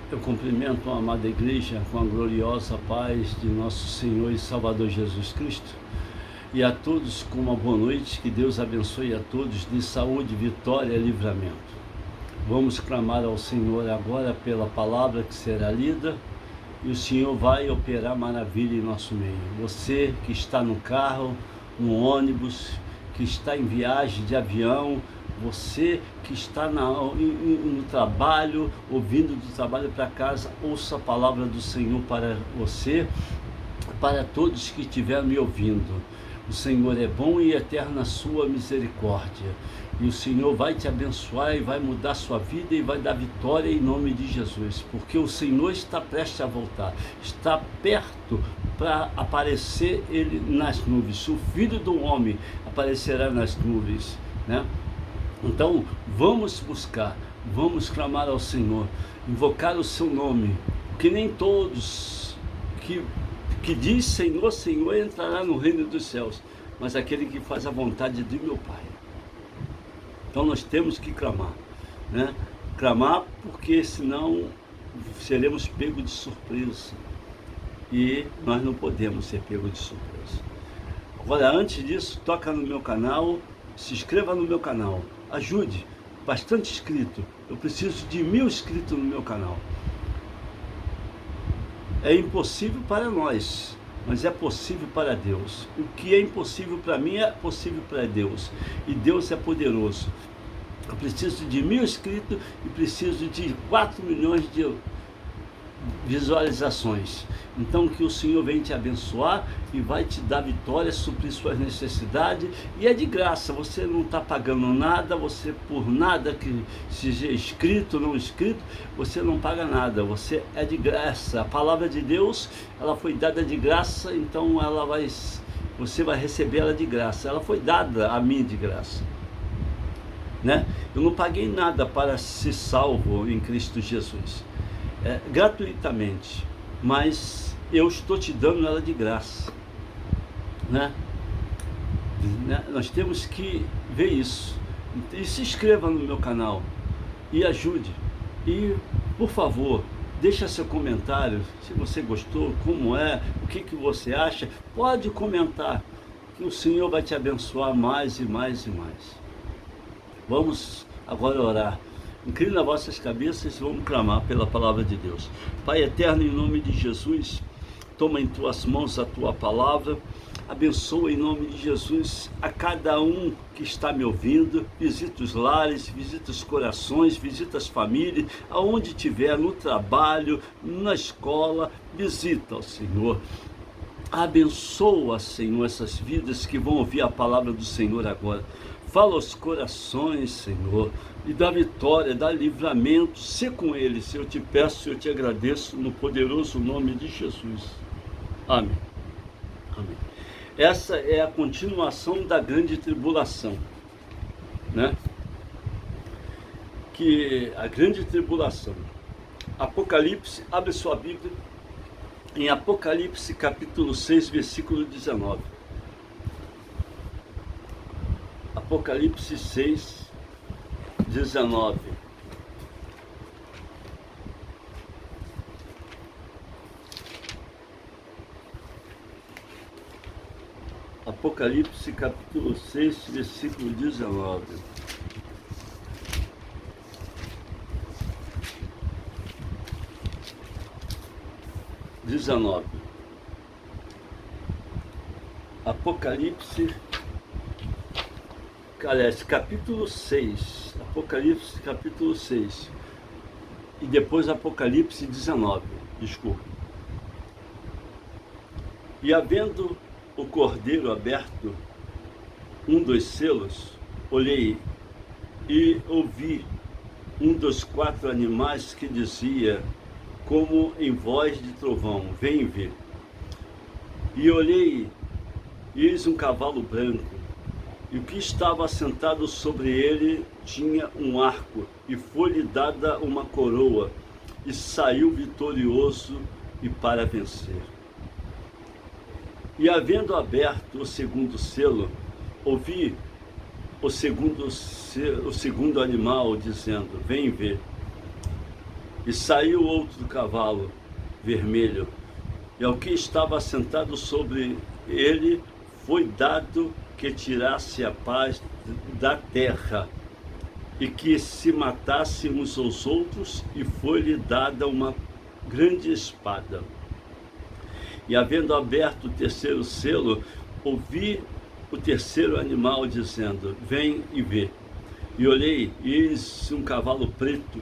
Eu cumprimento a amada igreja com a gloriosa paz de nosso Senhor e Salvador Jesus Cristo, e a todos com uma boa noite. Que Deus abençoe a todos de saúde, vitória e livramento. Vamos clamar ao Senhor agora pela palavra que será lida, e o Senhor vai operar maravilha em nosso meio. Você que está no carro, no ônibus, que está em viagem de avião, você que está no trabalho, ouvindo do trabalho para casa, ouça a palavra do Senhor para você, para todos que estiverem me ouvindo. O Senhor é bom e eterna a sua misericórdia, e o Senhor vai te abençoar e vai mudar a sua vida e vai dar vitória em nome de Jesus, porque o Senhor está prestes a voltar, está perto para aparecer ele nas nuvens. O Filho do Homem aparecerá nas nuvens, né? Então vamos buscar, vamos clamar ao Senhor, invocar o seu nome, que nem todos que diz Senhor, Senhor entrará no reino dos céus, mas aquele que faz a vontade de meu Pai. Então nós temos que clamar, né? Clamar, porque senão seremos pegos de surpresa, e nós não podemos ser pegos de surpresa. Agora, antes disso, toca no meu canal, se inscreva no meu canal, ajude, bastante inscrito. Eu preciso de 1000 inscritos no meu canal. É impossível para nós, mas é possível para Deus. O que é impossível para mim é possível para Deus, e Deus é poderoso. Eu preciso de 1000 inscritos e preciso de 4 milhões de visualizações. Então que o Senhor venha te abençoar e vai te dar vitória, suprir suas necessidades, e é de graça. Você não está pagando nada, você por nada que seja escrito ou não escrito, você não paga nada, você é de graça. A palavra de Deus, ela foi dada de graça, então você vai receber ela de graça. Ela foi dada a mim de graça, né? Eu não paguei nada para ser salvo em Cristo Jesus, gratuitamente, mas eu estou te dando ela de graça, né? Nós temos que ver isso. E se inscreva no meu canal e ajude, e por favor deixa seu comentário, se você gostou, como é, o que você acha, pode comentar, que o Senhor vai te abençoar mais e mais e mais. Vamos agora orar. Inclina vossas cabeças e vamos clamar pela palavra de Deus. Pai eterno, em nome de Jesus, toma em tuas mãos a tua palavra, abençoa em nome de Jesus a cada um que está me ouvindo, visita os lares, visita os corações, visita as famílias, aonde estiver, no trabalho, na escola, visita, ó Senhor. Abençoa, Senhor, essas vidas que vão ouvir a palavra do Senhor agora. Fala aos corações, Senhor, e dá vitória, dá livramento, sê com eles. Eu te peço, eu te agradeço, no poderoso nome de Jesus. Amém. Amém. Essa é a continuação da grande tribulação, né? Que a grande tribulação. Apocalipse, abre sua Bíblia, em Apocalipse capítulo 6, versículo 19. Apocalipse 6, 19. Apocalipse capítulo 6, versículo 19. Apocalipse, aliás, capítulo 6, Apocalipse capítulo 6, e depois Apocalipse 19, desculpa. E havendo o cordeiro aberto um dos selos, olhei e ouvi um dos 4 animais que dizia, como em voz de trovão, vem ver. E olhei, e eis um cavalo branco, e o que estava assentado sobre ele tinha um arco, e foi-lhe dada uma coroa, e saiu vitorioso e para vencer. E havendo aberto o segundo selo, ouvi o segundo animal dizendo, vem ver. E saiu outro cavalo vermelho, e ao que estava sentado sobre ele foi dado que tirasse a paz da terra, e que se matasse uns aos outros, e foi-lhe dada uma grande espada. E havendo aberto o terceiro selo, ouvi o terceiro animal dizendo: vem e vê. E olhei, e eis um cavalo preto,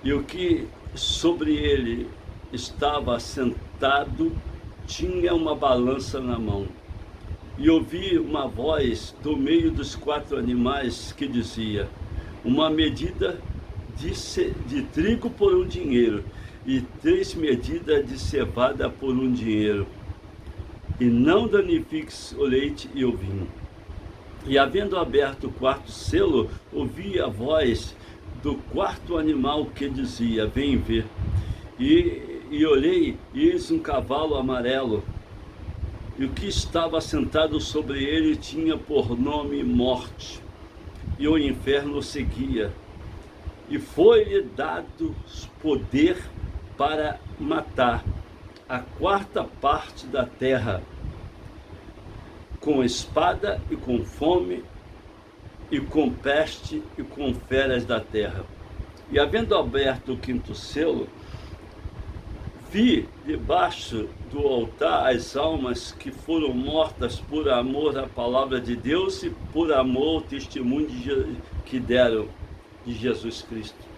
e o que sobre ele estava sentado tinha uma balança na mão. E ouvi uma voz do meio dos quatro animais que dizia: uma medida de trigo por um dinheiro, e 3 medidas de cevada por um dinheiro. E não danifiques o leite e o vinho. E havendo aberto o quarto selo, ouvi a voz do quarto animal que dizia: vem ver. E olhei, e eis um cavalo amarelo, e o que estava sentado sobre ele tinha por nome Morte, e o inferno seguia. E foi-lhe dado poder para matar a 1/4 da terra, com espada e com fome, e com peste e com feras da terra. E havendo aberto o quinto selo, vi debaixo do altar as almas que foram mortas por amor à palavra de Deus e por amor ao testemunho que deram de Jesus Cristo.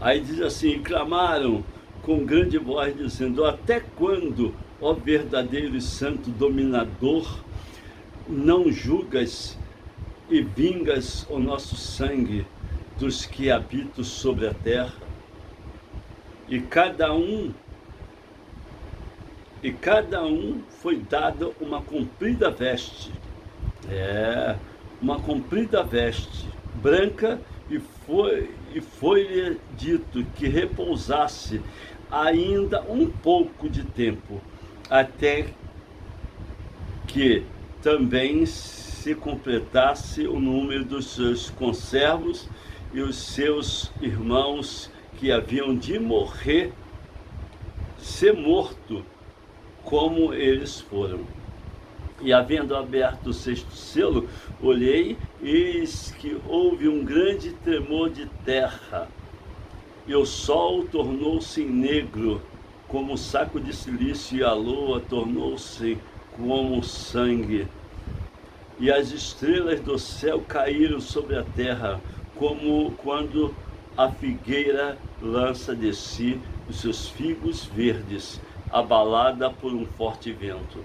Aí diz assim: e clamaram com grande voz, dizendo: até quando, ó verdadeiro e santo dominador, não julgas e vingas o nosso sangue dos que habitam sobre a terra? E cada um foi dado uma comprida veste, uma comprida veste branca, e foi-lhe dito que repousasse ainda um pouco de tempo, até que também se completasse o número dos seus conservos e os seus irmãos que haviam de morrer, ser morto, como eles foram. E havendo aberto o sexto selo, olhei, eis que houve um grande tremor de terra, e o sol tornou-se negro como saco de silício, e a lua tornou-se como sangue, e as estrelas do céu caíram sobre a terra, como quando a figueira lança de si os seus figos verdes, abalada por um forte vento.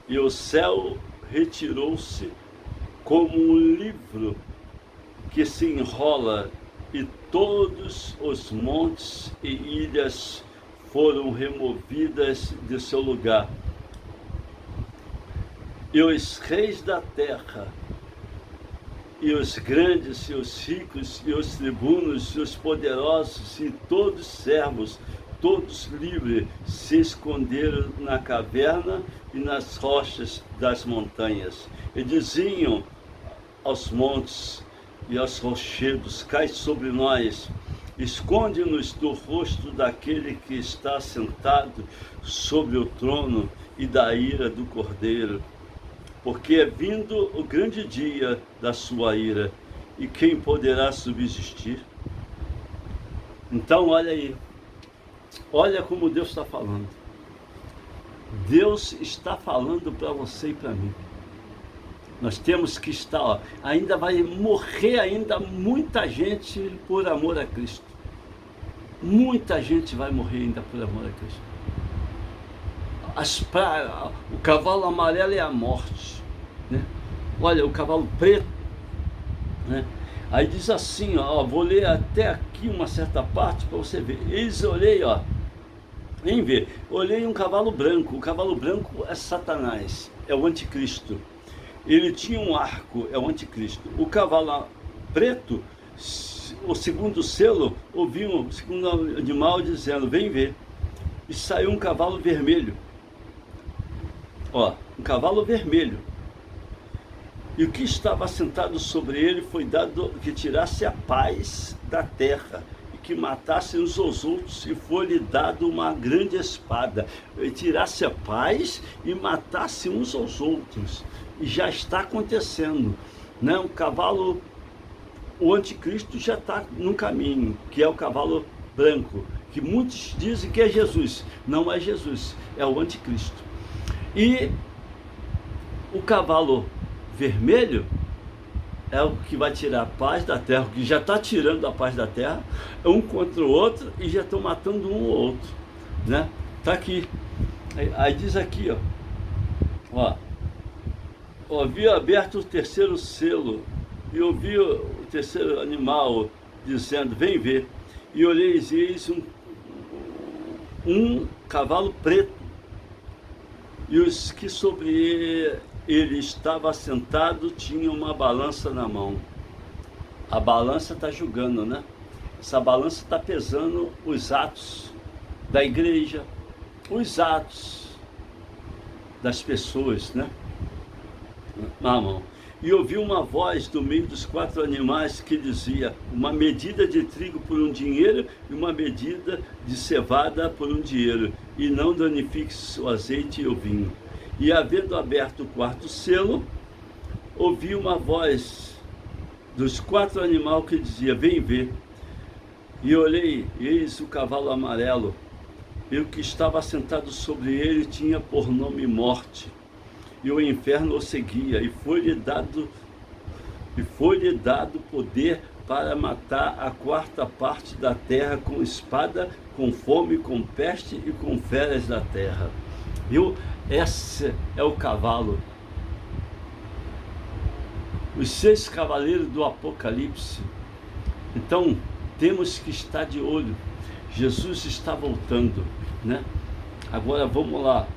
E o céu retirou-se como um livro que se enrola, e todos os montes e ilhas foram removidas de seu lugar. E os reis da terra, e os grandes, e os ricos, e os tribunos, e os poderosos, e todos servos, todos livres, se esconderam na caverna e nas rochas das montanhas, e diziam aos montes e aos rochedos: cai sobre nós, esconde-nos do rosto daquele que está sentado sobre o trono e da ira do Cordeiro, porque é vindo o grande dia da sua ira, e quem poderá subsistir? Então olha aí, olha como Deus está falando. Deus está falando para você e para mim. Nós temos que estar, ainda vai morrer ainda muita gente por amor a Cristo. Muita gente vai morrer ainda por amor a Cristo. O cavalo amarelo é a morte, né? Olha, o cavalo preto, né? Aí diz assim, ó, vou ler até aqui uma certa parte para você ver. Eis, olhei, ó, nem ver, olhei um cavalo branco. O cavalo branco é Satanás, é o anticristo. Ele tinha um arco, é o anticristo. O cavalo preto, o segundo selo, ouvi um segundo animal dizendo: vem ver. E saiu um cavalo vermelho. Ó, um cavalo vermelho. E o que estava sentado sobre ele foi dado que tirasse a paz da terra, e que matasse uns aos outros, e foi-lhe dado uma grande espada, e tirasse a paz e matasse uns aos outros. E já está acontecendo, né? O cavalo, o anticristo já está no caminho, que é o cavalo branco, que muitos dizem que é Jesus. Não é Jesus, é o anticristo. E o cavalo vermelho é o que vai tirar a paz da terra, o que já está tirando a paz da terra, um contra o outro, e já estão matando um ou outro, né? Tá aqui. Aí diz aqui, ó, ouvi aberto o terceiro selo, e ouvi o terceiro animal dizendo, vem ver. E olhei e eis um cavalo preto, e os que sobre ele estava assentado tinham uma balança na mão. A balança está julgando, né? Essa balança está pesando os atos da igreja, os atos das pessoas, né? Na mão. E ouvi uma voz do meio dos 4 animais que dizia, uma medida de trigo por um dinheiro e uma medida de cevada por um dinheiro, e não danifiques o azeite e o vinho. E havendo aberto o 4º selo, ouvi uma voz dos 4 animais que dizia, vem ver. E olhei, eis o cavalo amarelo, e o que estava sentado sobre ele tinha por nome Morte, e o inferno o seguia, e foi-lhe dado poder para matar a 4ª parte da terra com espada, com fome, com peste e com feras da terra. Viu? Esse é o cavalo. Os 6 cavaleiros do Apocalipse. Então, temos que estar de olho. Jesus está voltando, né? Agora vamos lá.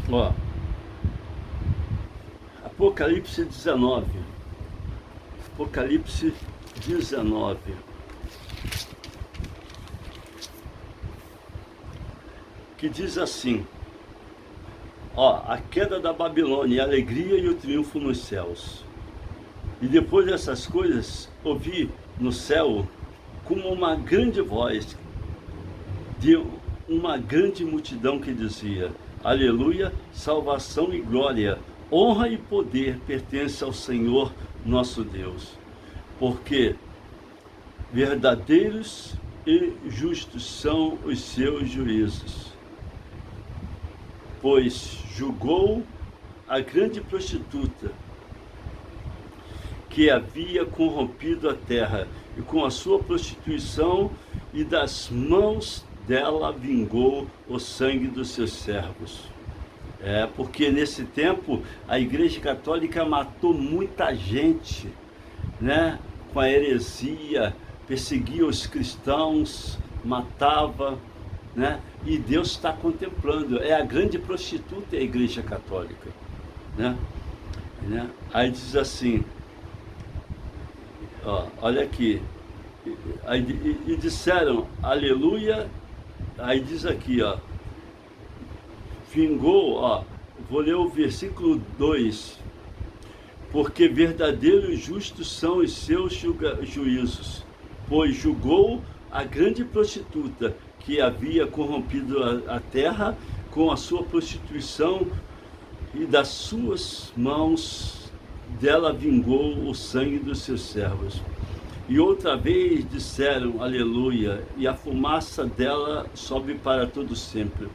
Ó, Apocalipse 19. Apocalipse 19. Que diz assim, ó, a queda da Babilônia, a alegria e o triunfo nos céus. E depois dessas coisas, ouvi no céu como uma grande voz de uma grande multidão que dizia, aleluia, salvação e glória, honra e poder pertence ao Senhor nosso Deus, porque verdadeiros e justos são os seus juízos. Pois julgou a grande prostituta que havia corrompido a terra, e com a sua prostituição, e das mãos dela vingou o sangue dos seus servos. Porque nesse tempo a Igreja Católica matou muita gente, né? Com a heresia, perseguia os cristãos, matava, né? E Deus está contemplando. É a grande prostituta, é a Igreja Católica, né? Aí diz assim, ó, olha aqui, e disseram aleluia. Aí diz aqui, ó, vingou, ó, vou ler o versículo 2, porque verdadeiros e justos são os seus juízos, pois julgou a grande prostituta que havia corrompido a terra com a sua prostituição, e das suas mãos dela vingou o sangue dos seus servos. E outra vez disseram aleluia, e a fumaça dela sobe para todo sempre.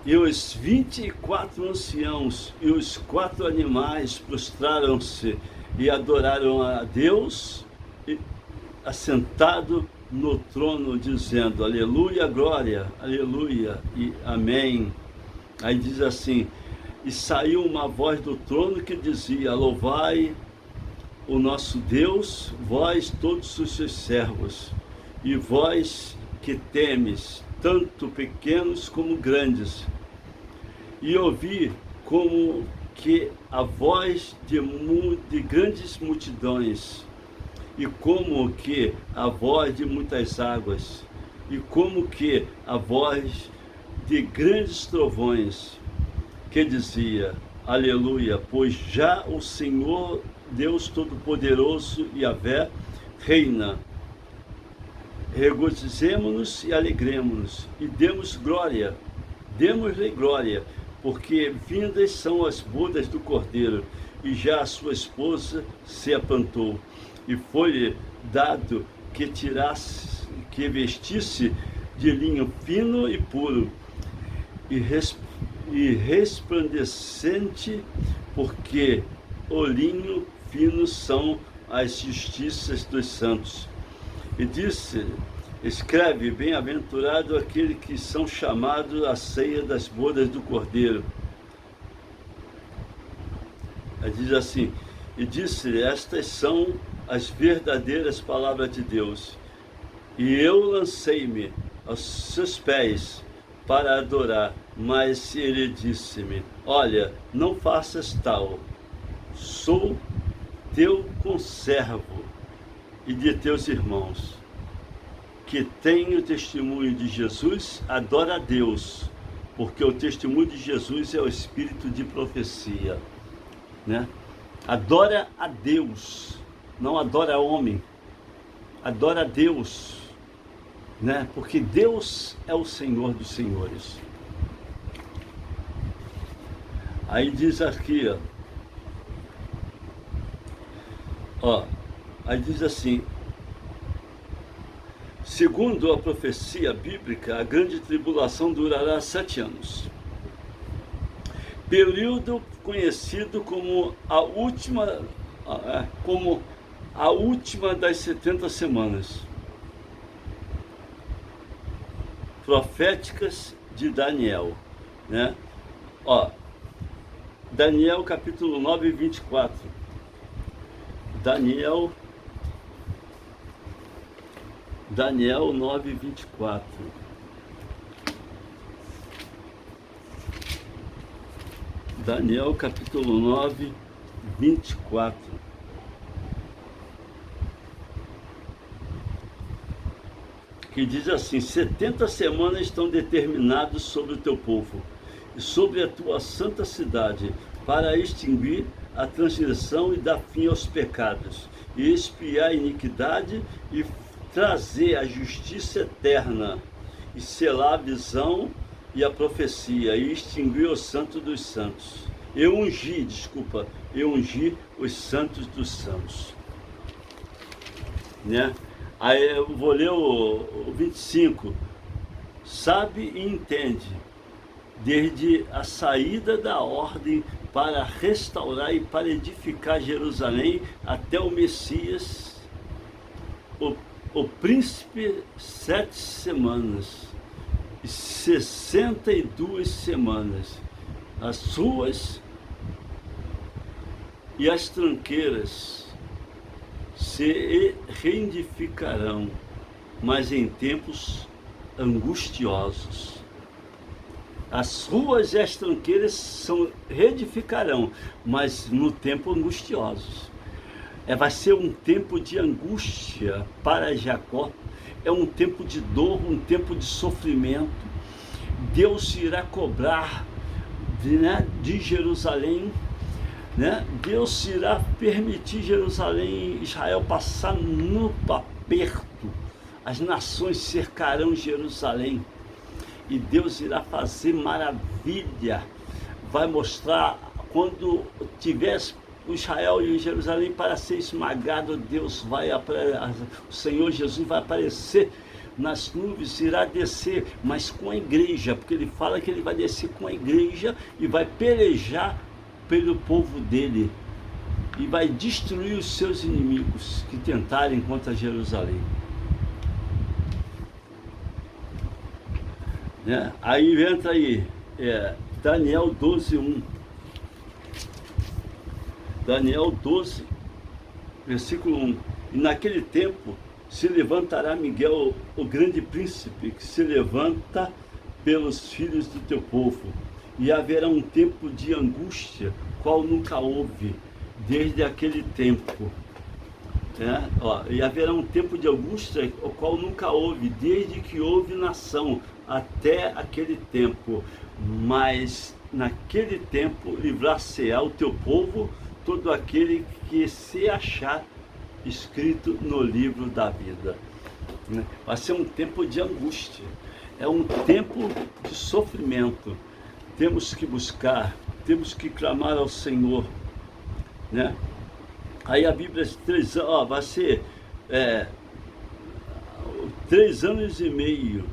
E os 24 anciãos e os 4 animais prostraram-se e adoraram a Deus, assentado no trono, dizendo aleluia, glória, aleluia e amém. Aí diz assim, e saiu uma voz do trono que dizia, louvai o nosso Deus, vós todos os seus servos, e vós que temes, tanto pequenos como grandes. E ouvi como que a voz de grandes multidões, e como que a voz de muitas águas, e como que a voz de grandes trovões, que dizia, Aleluia, pois já o Senhor Deus Todo-Poderoso, Yahvé, reina. Regozijemo-nos e alegremo-nos, e demos-lhe glória, porque vindas são as bodas do Cordeiro, e já a sua esposa se aprontou, e foi-lhe dado que vestisse de linho fino e puro, e resplandecente, porque o linho fino são as justiças dos santos. E disse, escreve, bem-aventurado aquele que são chamados à ceia das bodas do Cordeiro. Aí diz assim, e disse, estas são as verdadeiras palavras de Deus. E eu lancei-me aos seus pés para adorar, mas ele disse-me, olha, não faças tal, sou teu conservo e de teus irmãos, que tem o testemunho de Jesus, adora a Deus, porque o testemunho de Jesus é o espírito de profecia, né? Adora a Deus, não adora homem, adora a Deus, né? Porque Deus é o Senhor dos senhores. Aí diz aqui, aí diz assim, segundo a profecia bíblica, a grande tribulação durará 7 anos. Período conhecido como a última das 70 semanas proféticas de Daniel, né? Daniel capítulo 9, 24. Daniel 9, 24. Daniel capítulo 9, 24. Que diz assim, 70 semanas estão determinadas sobre o teu povo e sobre a tua santa cidade, para extinguir a transgressão e dar fim aos pecados, e expiar a iniquidade e trazer a justiça eterna, e selar a visão e a profecia, e extinguir o santo dos santos. Eu ungi os santos dos santos. Né? Aí eu vou ler o 25. Sabe e entende, desde a saída da ordem para restaurar e para edificar Jerusalém até o Messias, o príncipe, 7 semanas e 62 semanas, as ruas e as tranqueiras se reedificarão, mas em tempos angustiosos. As ruas e as tranqueiras reedificarão, mas no tempo angustiosos. Vai ser um tempo de angústia para Jacó, é um tempo de dor, um tempo de sofrimento. Deus irá cobrar de Jerusalém, né? Deus irá permitir Jerusalém, Israel passar no aperto. As nações cercarão Jerusalém e Deus irá fazer maravilha. Vai mostrar quando tiver o Israel e o Jerusalém para ser esmagado, o Senhor Jesus vai aparecer nas nuvens, irá descer, mas com a igreja, porque ele fala que ele vai descer com a igreja e vai pelejar pelo povo dele e vai destruir os seus inimigos que tentarem contra Jerusalém. Né? Aí entra aí, Daniel 12, 1. Daniel 12, versículo 1. E naquele tempo se levantará Miguel, o grande príncipe, que se levanta pelos filhos do teu povo. E haverá um tempo de angústia, qual nunca houve, desde aquele tempo. E haverá um tempo de angústia, o qual nunca houve, desde que houve nação, até aquele tempo. Mas naquele tempo livrar-se-á o teu povo, todo aquele que se achar escrito no livro da vida. Vai ser um tempo de angústia, é um tempo de sofrimento. Temos que buscar, temos que clamar ao Senhor, né? Aí a Bíblia diz 3 anos, vai ser 3 anos e meio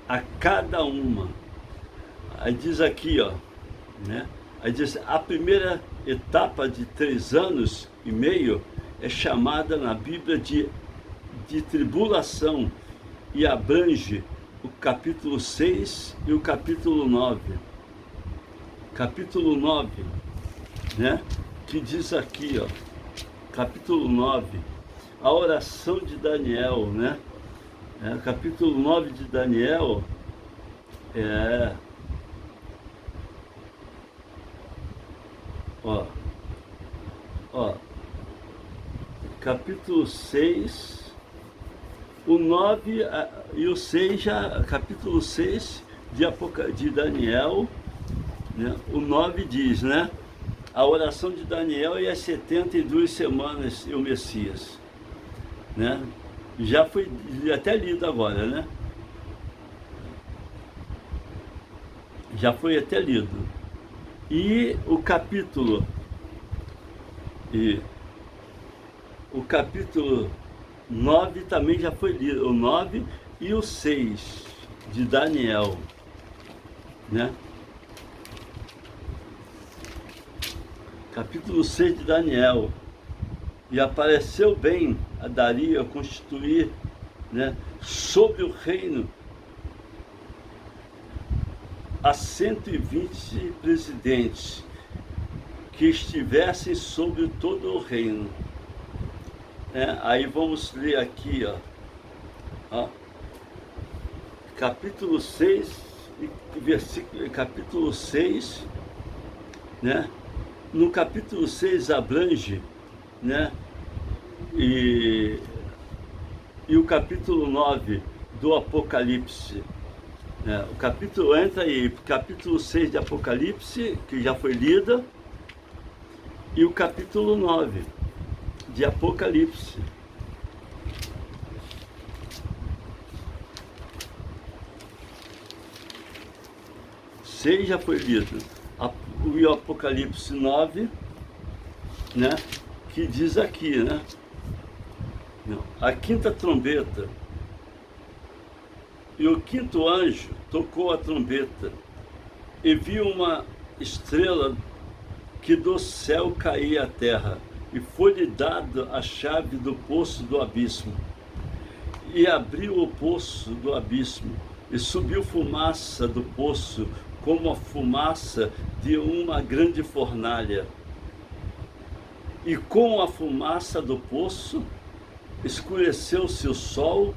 a cada uma. Aí diz aqui, né? Aí diz, a primeira etapa de 3 anos e meio é chamada na Bíblia de tribulação e abrange o capítulo 6 e o capítulo 9. Capítulo 9, né? Que diz aqui, capítulo 9, a oração de Daniel, né? Capítulo 9 de Daniel capítulo 6, o 9 e o 6, capítulo 6 de Daniel, né? O 9 diz, né? A oração de Daniel e as 72 semanas e o Messias, né? Já foi até lido agora, né? Já foi até lido. E o capítulo 9 também já foi lido, o 9 e o 6 de Daniel, né? Capítulo 6 de Daniel. E apareceu bem a Dario a constituir, né, sobre o reino a 120 presidentes que estivessem sobre todo o reino. Aí vamos ler aqui, capítulo 6, capítulo 6, né? No capítulo 6 abrange, né? E o capítulo 9 do Apocalipse, né? O capítulo entra aí, capítulo 6 de Apocalipse, que já foi lida, e o capítulo 9 de Apocalipse. Seis já foi lido. O Apocalipse 9, né? Que diz aqui, né? A quinta trombeta. E o quinto anjo tocou a trombeta e viu uma estrela que do céu caía à terra, e foi-lhe dada a chave do poço do abismo. E abriu o poço do abismo, e subiu fumaça do poço, como a fumaça de uma grande fornalha. E com a fumaça do poço, escureceu-se o sol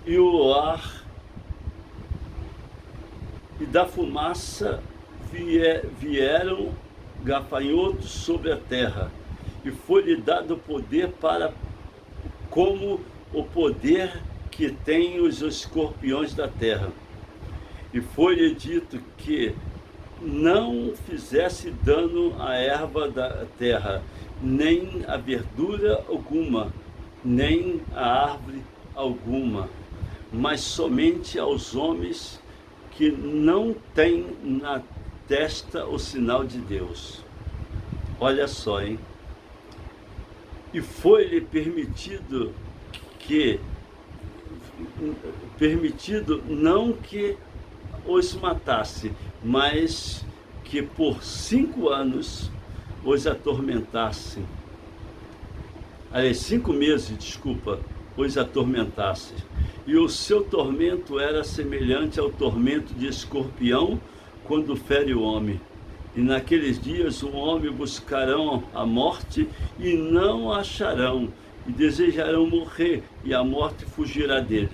e o ar, e da fumaça vieram gafanhotos sobre a terra, e foi-lhe dado poder como o poder que tem os escorpiões da terra. E foi-lhe dito que não fizesse dano à erva da terra, nem a verdura alguma, nem a árvore alguma, mas somente aos homens que não têm na testa o sinal de Deus. Olha só, hein? E foi-lhe permitido não que os matasse, mas que por 5 anos os atormentasse. 5 meses, desculpa, os atormentasse. E o seu tormento era semelhante ao tormento de escorpião quando fere o homem. E naqueles dias o homem buscarão a morte e não a acharão, e desejarão morrer, e a morte fugirá dele.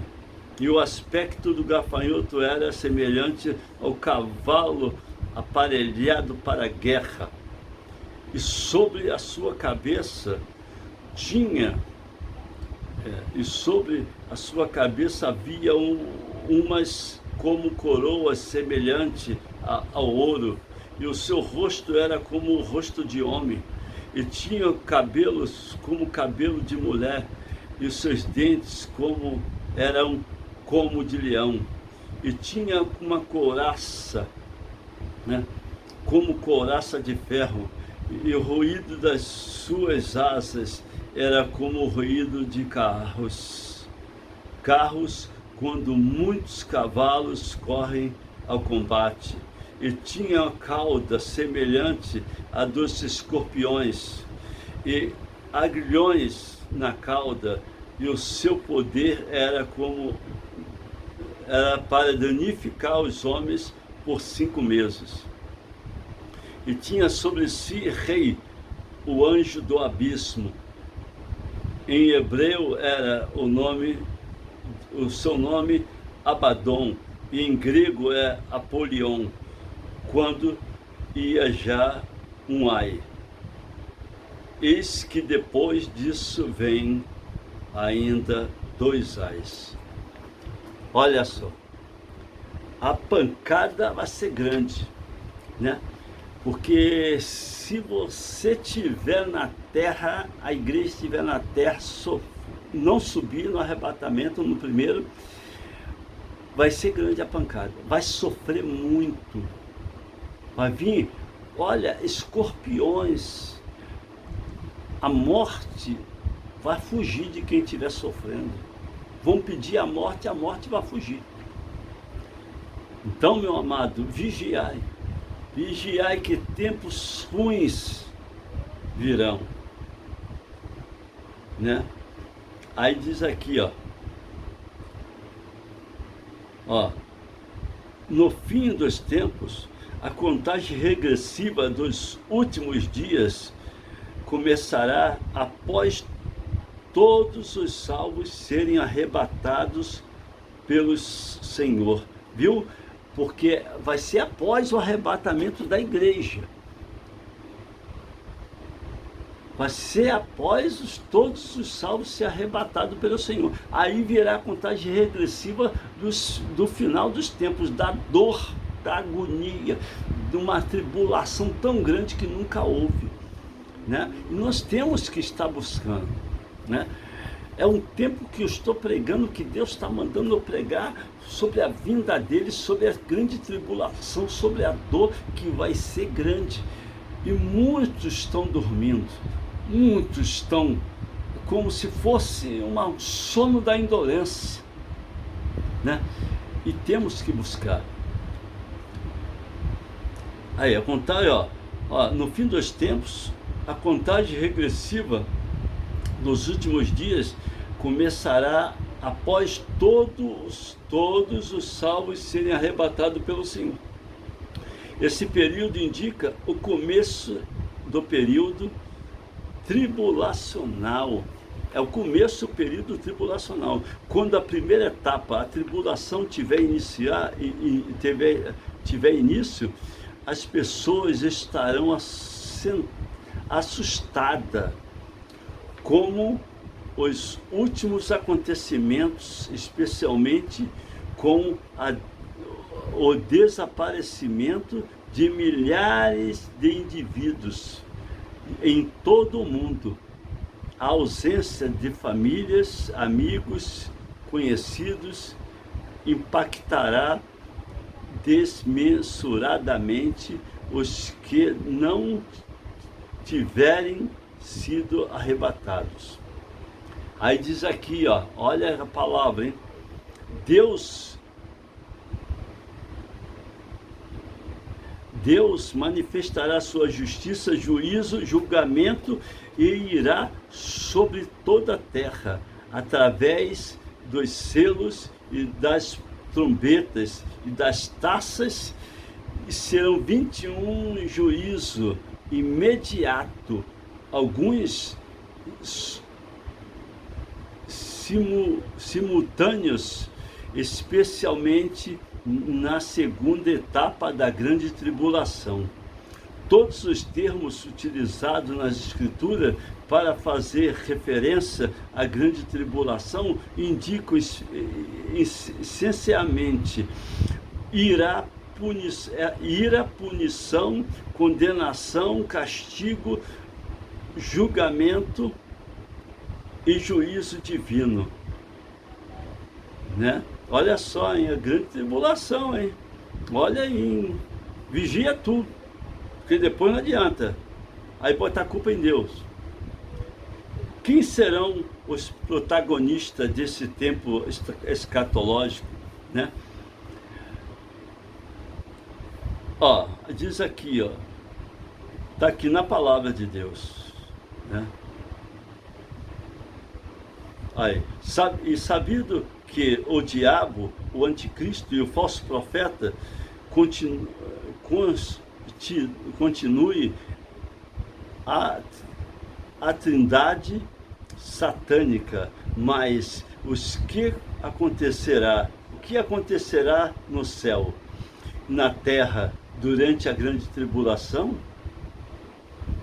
E o aspecto do gafanhoto era semelhante ao cavalo aparelhado para a guerra. E sobre a sua cabeça havia umas como coroa semelhante ao ouro, e o seu rosto era como o rosto de homem, e tinha cabelos como cabelo de mulher, e os seus dentes eram como de leão, e tinha uma couraça, né, como couraça de ferro, e o ruído das suas asas era como o ruído de carros, quando muitos cavalos correm ao combate. E tinha a cauda semelhante a dos escorpiões, e aguilhões na cauda, e o seu poder era para danificar os homens por 5 meses. E tinha sobre si rei, o anjo do abismo. Em hebreu era o seu nome Abaddon, e em grego é Apolion, quando ia já um ai. Eis que depois disso vem ainda 2 ais. Olha só, a pancada vai ser grande, né? Porque se você estiver na terra, a igreja estiver na terra, não subir no arrebatamento no primeiro, vai ser grande a pancada, vai sofrer muito, vai vir, olha, escorpiões, a morte vai fugir de quem estiver sofrendo, vão pedir a morte vai fugir. Então, meu amado, vigiai que tempos ruins virão, né? Aí diz aqui, ó, no fim dos tempos, a contagem regressiva dos últimos dias começará após todos os salvos serem arrebatados pelo Senhor, viu? Porque vai ser após o arrebatamento da igreja. Vai ser após todos os salvos ser arrebatados pelo Senhor. Aí virá a contagem regressiva do final dos tempos, da dor, da agonia, de uma tribulação tão grande que nunca houve, né? E nós temos que estar buscando, né? É um tempo que eu estou pregando, que Deus está mandando eu pregar sobre a vinda dele, sobre a grande tribulação, sobre a dor que vai ser grande. E muitos estão dormindo, muitos estão como se fosse um sono da indolência, né? E temos que buscar. Aí, a contagem, ó, no fim dos tempos, a contagem regressiva nos últimos dias começará após todos os salvos serem arrebatados pelo Senhor. Esse período indica o começo do período tribulacional. É o começo do período tribulacional. Quando a primeira etapa, a tribulação tiver início, as pessoas estarão assustadas, como os últimos acontecimentos, especialmente com o desaparecimento de milhares de indivíduos em todo o mundo, a ausência de famílias, amigos, conhecidos, impactará desmensuradamente os que não tiverem sido arrebatados. Aí diz aqui, olha a palavra, hein? Deus manifestará sua justiça, juízo, julgamento e irá sobre toda a terra, através dos selos e das trombetas e das taças, e serão 21 juízo imediato, alguns simultâneos, especialmente na segunda etapa da grande tribulação. Todos os termos utilizados nas Escrituras para fazer referência à grande tribulação indicam essencialmente ira, punição, condenação, castigo, julgamento e juízo divino, né? Olha só, hein? A grande tribulação, hein? Olha aí, hein? Vigia tudo, porque depois não adianta. Aí botar a culpa em Deus. Quem serão os protagonistas desse tempo escatológico, né? Ó, diz aqui, ó, tá aqui na palavra de Deus, né? Aí, sabido que o diabo, o anticristo e o falso profeta continue a trindade satânica, mas o que acontecerá no céu, na terra, durante a grande tribulação?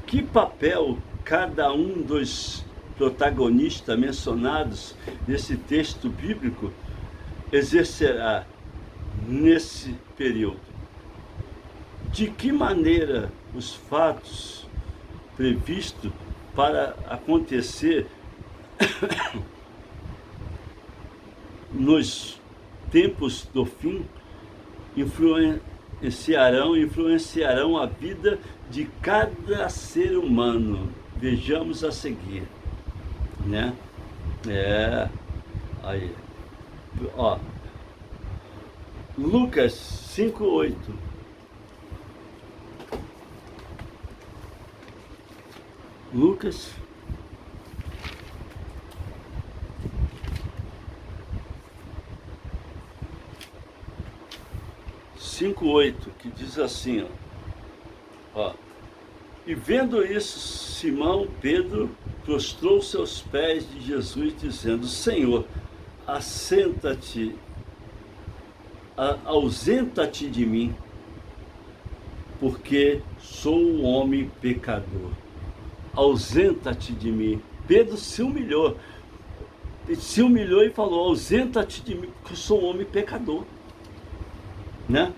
Que papel cada um dos protagonistas mencionados nesse texto bíblico exercerá nesse período? De que maneira os fatos previstos para acontecer nos tempos do fim influenciarão a vida de cada ser humano? Vejamos a seguir, né? Aí, ó, Lucas 5:8. Lucas 5:8, que diz assim, ó, e vendo isso, Simão Pedro prostrou-se aos pés de Jesus, dizendo: Senhor, ausenta-te de mim, porque sou um homem pecador. Ausenta-te de mim. Pedro se humilhou e falou: ausenta-te de mim, porque eu sou um homem pecador, né?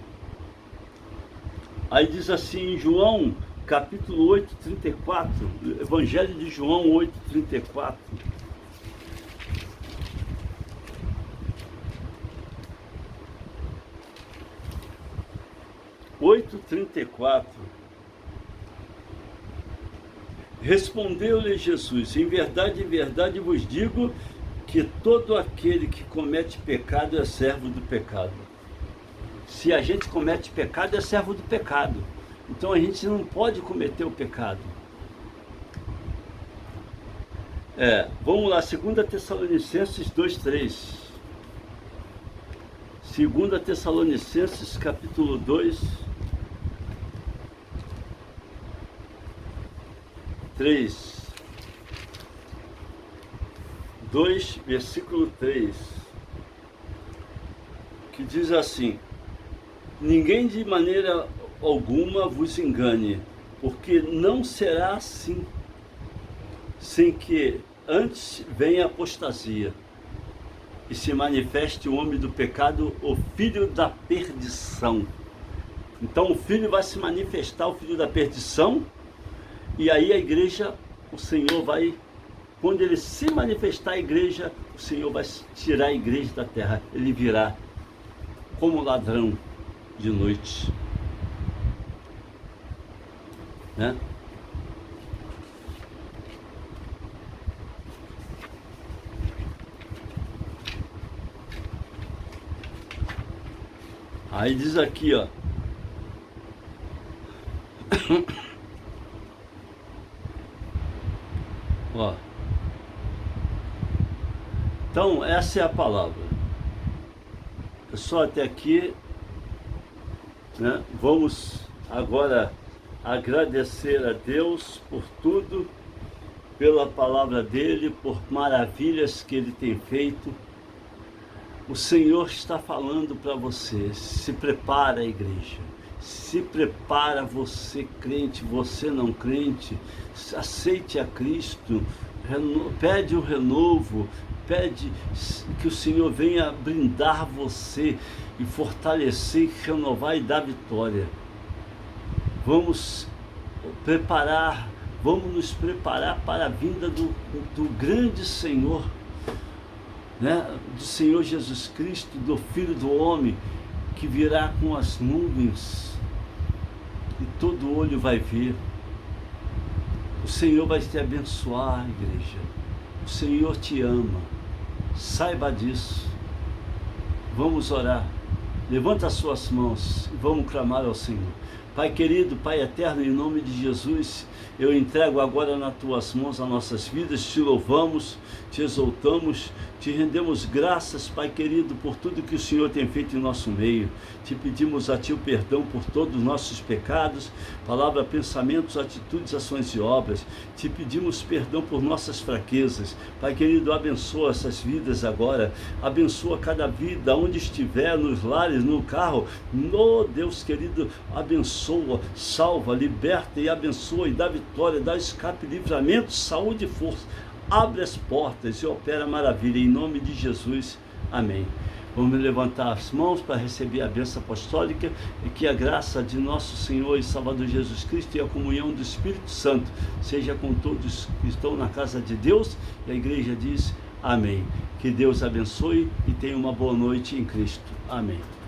Aí diz assim em João capítulo 8:34, Evangelho de João 8:34. Respondeu-lhe Jesus: em verdade vos digo que todo aquele que comete pecado é servo do pecado. Se a gente comete pecado, é servo do pecado. Então a gente não pode cometer o pecado. Vamos lá, 2 Tessalonicenses 2:3. 2 Tessalonicenses capítulo 2, 2, versículo 3, que diz assim: ninguém de maneira alguma vos engane, porque não será assim, sem que antes venha a apostasia e se manifeste o homem do pecado, o filho da perdição. Então o filho vai se manifestar, o filho da perdição, e aí a igreja, o Senhor vai, quando ele se manifestar a igreja, o Senhor vai tirar a igreja da terra. Ele virá como ladrão de noite, né? Aí diz aqui, ó, ó, então essa é a palavra. Só até aqui, né? Vamos agora agradecer a Deus por tudo, pela palavra dele, por maravilhas que ele tem feito. O Senhor está falando para você: se prepara, igreja, Se prepara, você crente, você não crente, aceite a Cristo, pede o renovo, pede que o Senhor venha brindar você e fortalecer, renovar e dar vitória. Vamos nos preparar para a vinda do grande Senhor, né? Do Senhor Jesus Cristo, do Filho do Homem, que virá com as nuvens e todo olho vai ver. O Senhor vai te abençoar, igreja. O Senhor te ama. Saiba disso. Vamos orar. Levanta as suas mãos e vamos clamar ao Senhor. Pai querido, Pai eterno, em nome de Jesus, eu entrego agora nas tuas mãos as nossas vidas, te louvamos, te exaltamos, te rendemos graças, Pai querido, por tudo que o Senhor tem feito em nosso meio. Te pedimos a Ti o perdão por todos os nossos pecados, palavra, pensamentos, atitudes, ações e obras. Te pedimos perdão por nossas fraquezas. Pai querido, abençoa essas vidas agora, abençoa cada vida, onde estiver, nos lares, no carro, no Deus querido, abençoa, salva, liberta e abençoa e dá vitória, dá escape, livramento, saúde e força. Abre as portas e opera maravilha, em nome de Jesus, amém. Vamos levantar as mãos para receber a bênção apostólica e que a graça de nosso Senhor e Salvador Jesus Cristo e a comunhão do Espírito Santo seja com todos que estão na casa de Deus, e a igreja diz amém. Que Deus abençoe e tenha uma boa noite em Cristo. Amém.